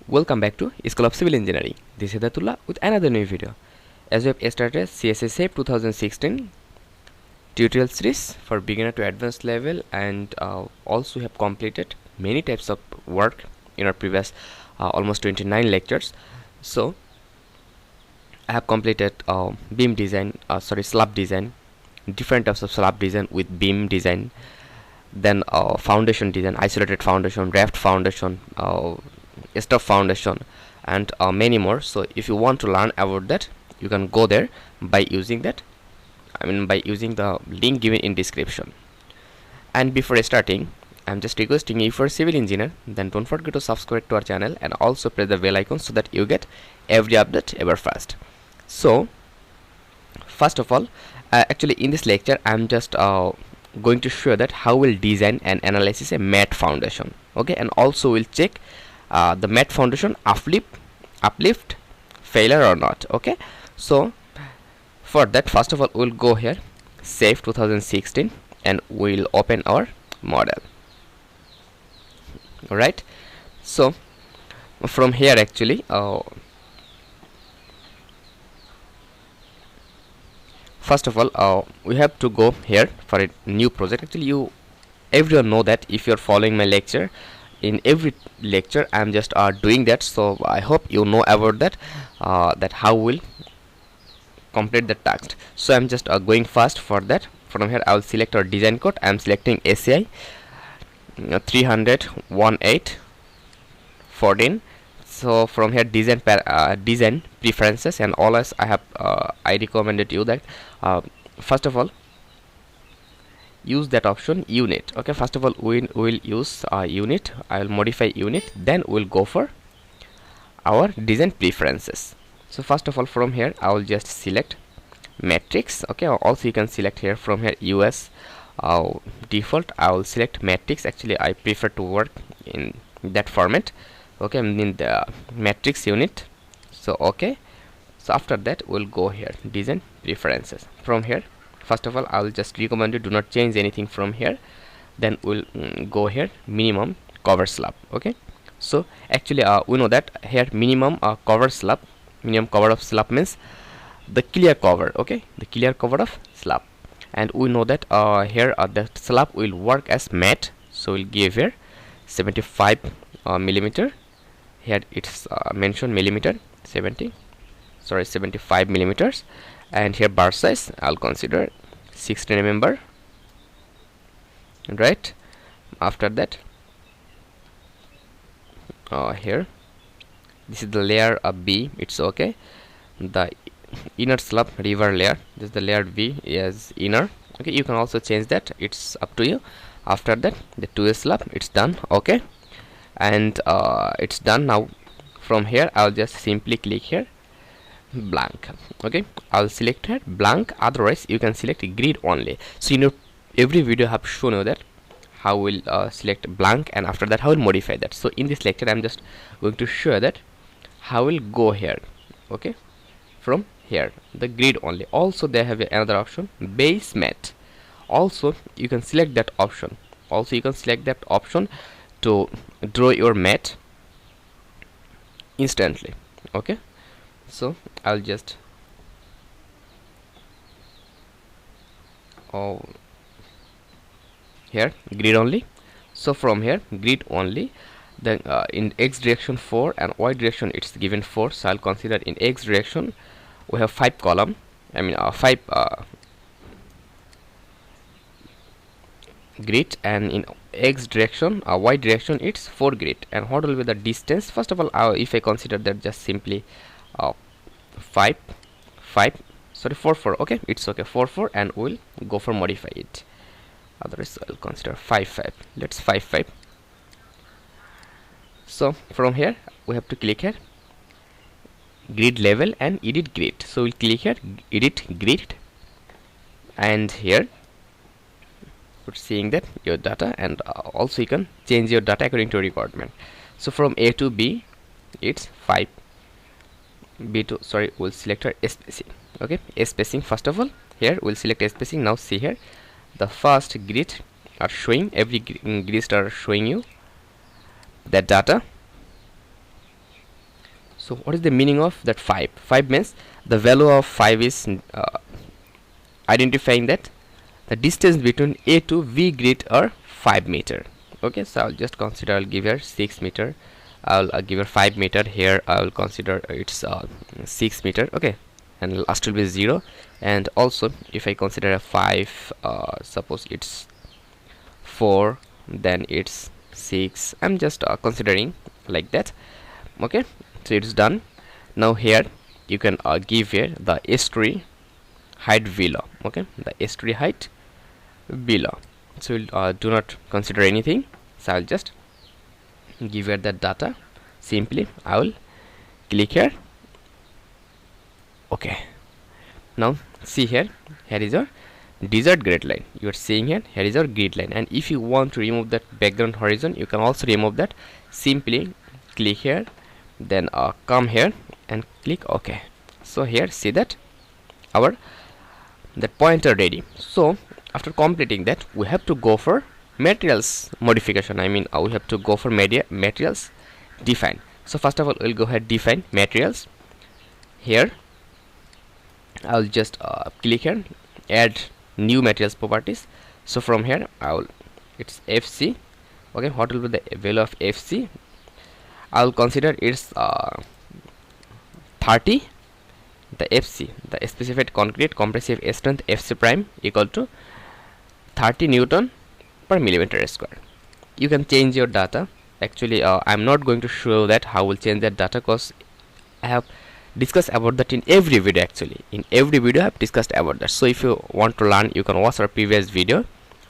Welcome back to School of Civil Engineering. This is Hedaetullah with another new video. As we have started CSS Shape 2016 tutorial series for beginner to advanced level, and also have completed many types of work in our previous almost 29 lectures. So I have completed beam design, slab design, different types of slab design with beam design, then foundation design, isolated foundation, raft foundation, stuff foundation, and many more. So if you want to learn about that, you can go there by using that, by using the link given in description. And before starting, I'm just requesting you, if you're a civil engineer, then don't forget to subscribe to our channel and also press the bell icon so that you get every update ever first. So first of all, actually in this lecture I'm just going to show that how we'll design and analyze a mat foundation, okay, and also we'll check the mat foundation uplift failure or not, okay. So for that, first of all, we'll go here Shape 2016 and we'll open our model. Alright, so from here actually first of all we have to go here for a new project. Actually everyone know that if you're following my lecture, in every lecture I'm just doing that, so I hope you know about that, that how we'll complete the task. So I'm just going fast for that. From here I'll select our design code. I'm selecting ACI 300.18.14. so from here design preferences and all, as I have I recommended you that first of all use that option unit, okay. First of all we will use unit. I will modify unit, then we'll go for our design preferences. So first of all, from here I will just select matrix, okay. Also you can select here from here US default. I will select matrix. Actually I prefer to work in that format, okay, in the matrix unit. So okay, so after that we'll go here design preferences. From here, first of all I will just recommend you do not change anything from here. Then we'll go here minimum cover slab, okay. So actually we know that here minimum cover slab, minimum cover of slab means the clear cover, okay, the clear cover of slab. And we know that here the slab will work as mat, so we'll give here 75 millimeter. Here it's mentioned millimeter, 75 millimeters. And here bar size I'll consider 16 mm, right. After that here this is the layer B, it's okay. The inner slab river layer, this is the layer B is inner, okay. You can also change that, it's up to you. After that the 2 slab, it's done, okay, and it's done. Now from here I'll just simply click here blank, okay. I'll select here blank, otherwise you can select grid only. So every video I have shown you that how we'll select blank, and after that how we'll modify that. So in this lecture I'm just going to show that how we'll go here, okay, from here the grid only. Also they have another option base mat, also you can select that option. Also you can select that option to draw your mat instantly, okay. So I'll just here grid only. So from here grid only, then in X direction 4 and Y direction it's given 4. So I'll consider in X direction we have 5 column, 5 grid, and in X direction Y direction it's 4 grid. And what will be the distance? First of all if I consider that just simply 4 4, okay, it's okay, 4 4, and we'll go for modify it. Otherwise I'll consider 5 5. Let's 5 5. So from here we have to click here grid level and edit grid. So we'll click here edit grid, and here we're seeing that your data, and also you can change your data according to your requirement. So from A to B it's 5, B to we'll select our spacing, okay. Spacing, first of all here we'll select spacing. Now see here the first grid are showing, every grids are showing you that data, So what is the meaning of that 5? 5 means the value of 5 is identifying that the distance between A to V grid are 5 meter. Okay, so I'll just consider, I'll give her 6 meter, I'll give her 5 meter. Here I will consider it's 6 meter. Okay, and last will be 0. And also if I consider a 5, suppose it's 4, then it's 6. I'm just considering like that. Okay, so it's done. Now here you can give here the estuary height below. Okay, the estuary height below. So we'll do not consider anything, so I'll just give here that data. Simply I will click here. Okay, now see here, here is your desert grid line. You are seeing here, here is your grid line, and if you want to remove that background horizon, you can also remove that. Simply click here, then come here and click OK. So here see that our that pointer ready. So after completing that, we have to go for materials modification. I mean we have to go for materials define. So first of all we'll go ahead define materials. Here I'll just click here, add new materials properties. So from here it's FC. Okay, what will be the value of FC? I'll consider it's 30. The FC, the specified concrete compressive strength FC prime equal to 30 Newton per millimeter square. You can change your data. Actually I'm not going to show that how we'll change that data, because I have discussed about that in every video. Actually in every video I have discussed about that. So if you want to learn, you can watch our previous video.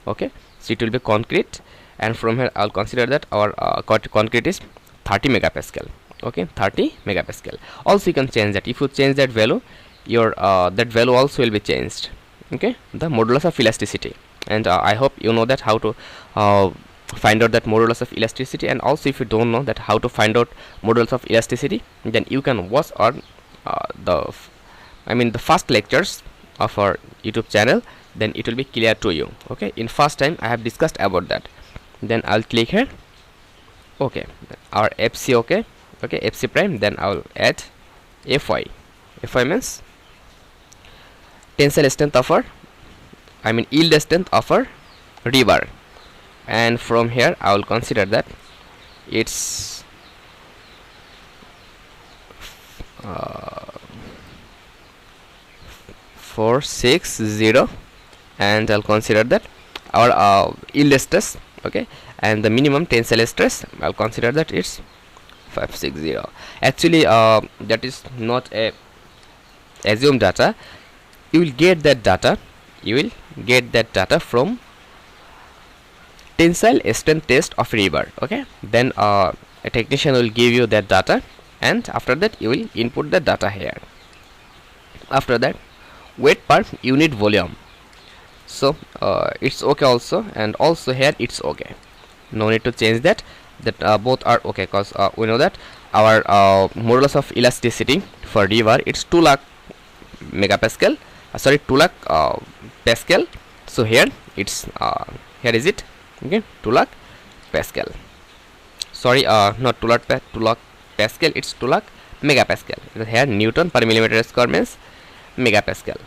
Okay, so it will be concrete, and from here I'll consider that our concrete is 30 megapascal. Okay, 30 megapascal. Also you can change that. If you change that value, your that value also will be changed. Okay, the modulus of elasticity, and I hope you know that how to find out that modulus of elasticity. And also if you don't know that how to find out modulus of elasticity, then you can watch on the first lectures of our YouTube channel, then it will be clear to you. Okay, in first time I have discussed about that. Then I'll click here. Okay, our FC. Okay, FC prime. Then I'll add FY. FY means tensile strength of our, yield strength of our river. And from here I will consider that it's 460, and I'll consider that our yield stress. Okay, and the minimum tensile stress, I'll consider that it's 560. Actually that is not a assumed data. You will get that data from tensile strength test of river. Okay, then a technician will give you that data, and after that you will input the data here. After that, weight per unit volume. So it's okay also, and also here it's okay. No need to change that. Both are okay, because we know that our modulus of elasticity for river it's 2 lakh megapascal. 2 lakh pascal. So here it's here is it. Okay, 2 lakh pascal. Sorry, not 2 lakh pascal. It's 2 lakh megapascal. Here Newton per millimeter square means megapascal.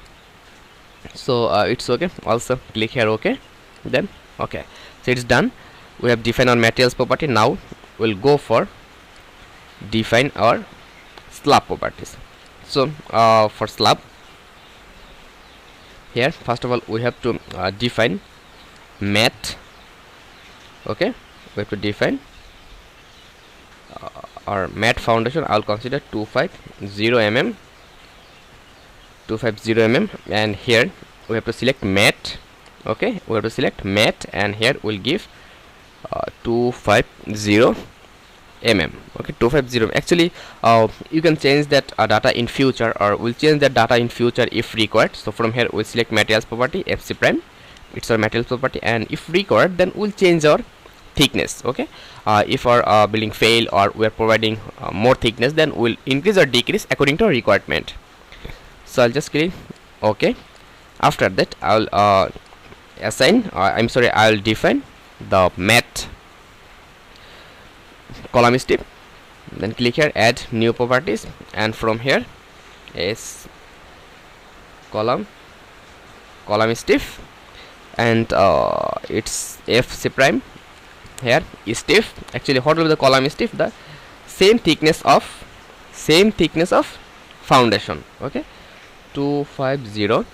So it's okay. Also click here OK. Then okay. So it's done. We have defined our materials property. Now we'll go for define our slab properties. So for slab, here first of all we have to define mat. Okay, we have to define our mat foundation. I'll consider 250 mm, and here we have to select mat. Okay, we have to select mat, and here we'll give 250 mm. Okay, 250. Actually you can change that data in future, or we'll change that data in future if required. So from here we'll select materials property FC prime. It's our materials property, and if required then we'll change our thickness. Okay, if our building fail or we are providing more thickness, then we'll increase or decrease according to our requirement. So I'll just click OK. After that I'll I'll define the mat column strip. then click here add new properties, and from here is column stiff, and it's F C prime here is stiff. Actually what will be the column is stiff? The same thickness of foundation. Okay, 250.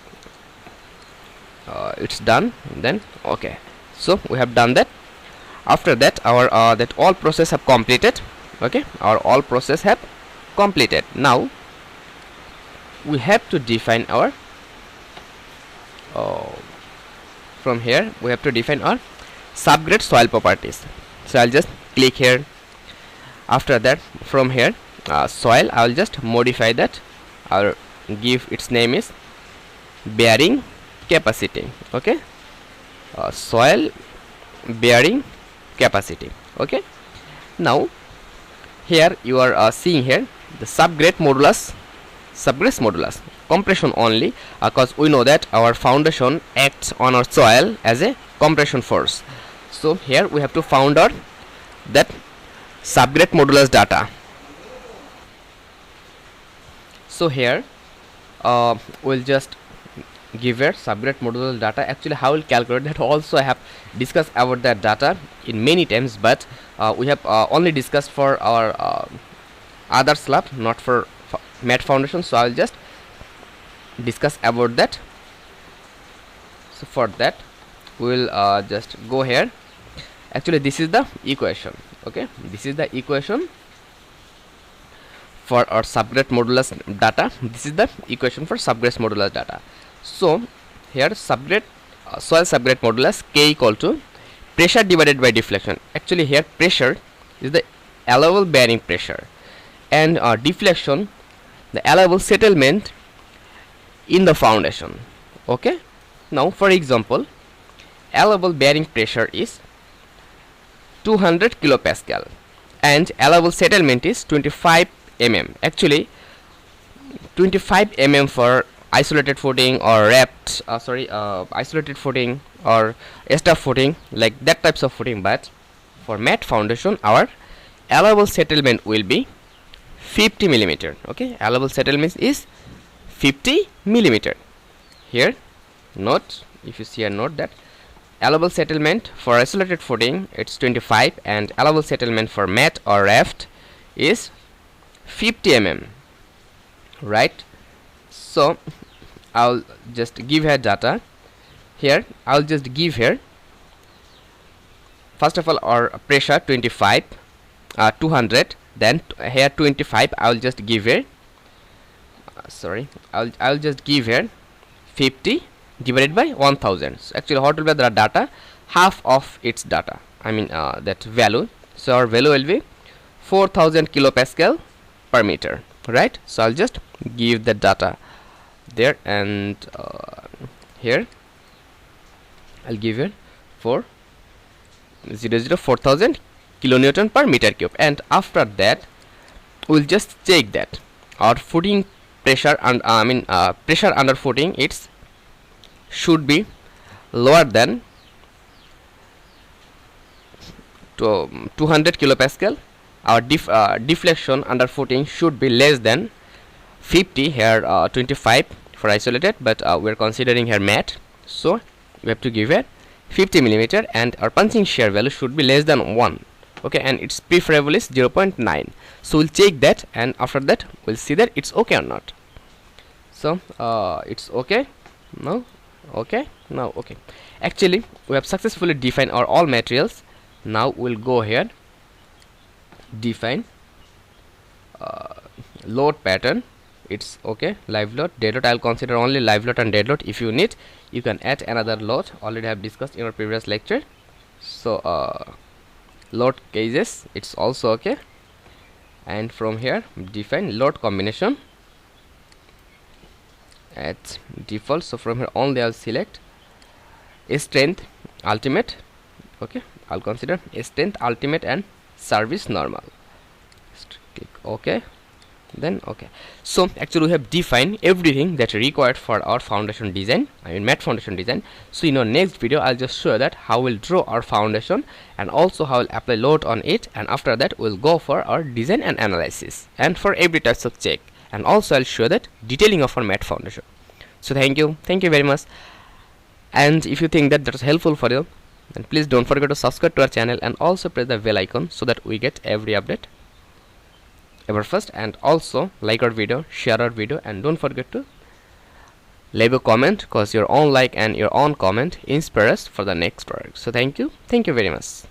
It's done. Then okay, so we have done that. After that our that all process have completed. Okay, our all process have completed. Now we have to define our from here we have to define our subgrade soil properties. So I'll just click here. After that from here soil, I'll just modify that. I'll give its name is bearing capacity. Okay, soil bearing capacity. Okay, now here you are seeing here the subgrade modulus compression only, because we know that our foundation acts on our soil as a compression force. So here we have to find out that subgrade modulus data. So here we'll just give it subgrade modulus data. Actually how we'll calculate that also I have discussed about that data in many times, but we have only discussed for our other slab, not for mat foundation. So I'll just discuss about that. So for that we'll just go here. Actually this is the equation. Okay, this is the equation for our subgrade modulus data. This is the equation for subgrade modulus data. So here subgrade soil subgrade modulus K equal to pressure divided by deflection. Actually here pressure is the allowable bearing pressure, and deflection the allowable settlement in the foundation. Okay, now for example allowable bearing pressure is 200 kilopascal and allowable settlement is 25 mm. Actually 25 mm for isolated footing or raft isolated footing or staff footing, like that types of footing, but for mat foundation our allowable settlement will be 50 millimeter. Okay, allowable settlement is 50 millimeter. Here note, if you see a note that allowable settlement for isolated footing it's 25 and allowable settlement for mat or raft is 50 mm, right? So I'll just give here data. Here I'll just give here first of all our pressure 25 200, then here 25 I'll just give here I'll just give here 50 divided by 1000. So actually what will be the data? Half of its data, I mean that value. So our value will be 4000 kilopascal per meter, right? So I'll just give the data there, and here I'll give it 4000 kilonewton per meter cube, and after that we'll just check that our footing pressure and pressure under footing it's should be lower than 200 kilopascal. Our deflection under footing should be less than 50. Here 25 for isolated, but we are considering here mat, so we have to give it 50 millimeter, and our punching shear value should be less than 1. Okay, and its preferable is 0.9. So we'll check that, and after that we'll see that it's okay or not. So it's okay now. Okay, now okay. Actually we have successfully defined our all materials. Now we'll go here, define load pattern. It's okay, live load, dead load. I'll consider only live load and dead load. If you need, you can add another load. Already have discussed in our previous lecture. So load cases it's also okay, and from here define load combination at default. So from here only I'll select strength ultimate. Okay, I'll consider strength ultimate and service normal. Just click OK. then okay. So actually we have defined everything that required for our foundation design, I mean mat foundation design. So in our next video I'll just show that how we'll draw our foundation and also how we'll apply load on it, and after that we'll go for our design and analysis and for every types of check, and also I'll show that detailing of our mat foundation. So thank you very much, and if you think that that's helpful for you, then please don't forget to subscribe to our channel and also press the bell icon so that we get every update ever first, and also like our video, share our video, and don't forget to leave a comment, because your own like and your own comment inspires us for the next project. So thank you very much.